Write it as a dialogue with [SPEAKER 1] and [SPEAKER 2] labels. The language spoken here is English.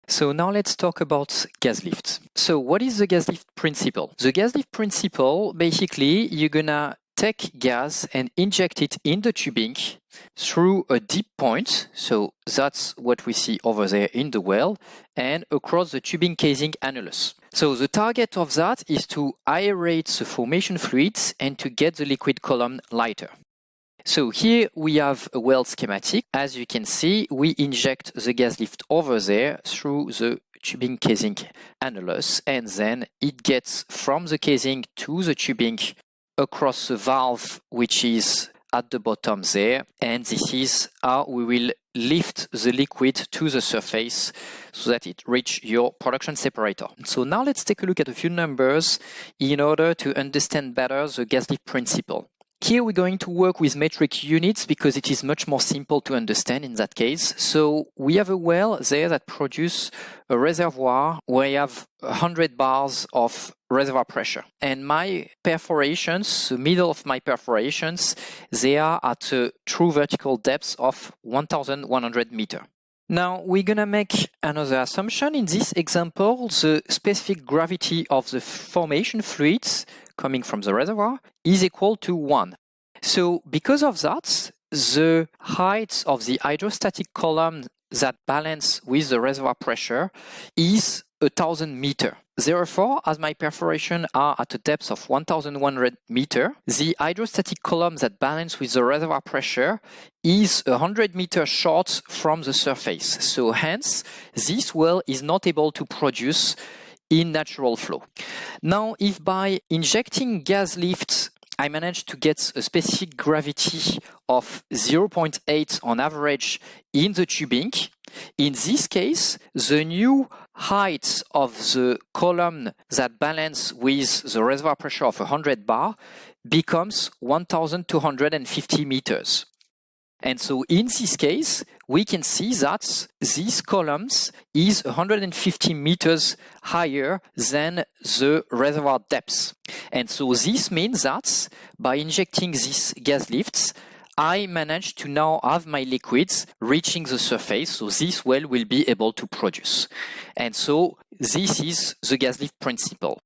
[SPEAKER 1] So now let's talk about gas lift. So what is the gas lift principle? The gas lift principle, basically, you're gonna take gas and inject it in the tubing through a deep point. So that's what we see over there in the well, and across the tubing casing annulus. So the target of that is to aerate the formation fluids and to get the liquid column lighter. So here we have a well schematic. As you can see, we inject the gas lift over there through the tubing casing annulus, and then it gets from the casing to the tubing across the valve, which is at the bottom there. And this is how we will lift the liquid to the surface so that it reaches your production separator. So now let's take a look at a few numbers in order to understand better the gas lift principle. Here we're going to work with metric units because it is much more simple to understand in that case. So we have a well there that produces a reservoir where you have 100 bars of reservoir pressure. And my perforations, the middle of my perforations, they are at a true vertical depth of 1,100 meters. Now we're gonna make another assumption. In this example, the specific gravity of the formation fluids coming from the reservoir is equal to 1. So because of that, the height of the hydrostatic column that balance with the reservoir pressure is 1,000 meters. Therefore, as my perforations are at a depth of 1,100 meters, the hydrostatic column that balance with the reservoir pressure is 100 meters short from the surface. So hence, this well is not able to produce in natural flow. Now, if by injecting gas lift, I manage to get a specific gravity of 0.8 on average in the tubing, in this case, the new height of the column that balance with the reservoir pressure of 100 bar becomes 1,250 meters. And so in this case, we can see that these columns is 150 meters higher than the reservoir depth. And so this means that by injecting these gas lifts, I managed to now have my liquids reaching the surface, so this well will be able to produce. And so this is the gas lift principle.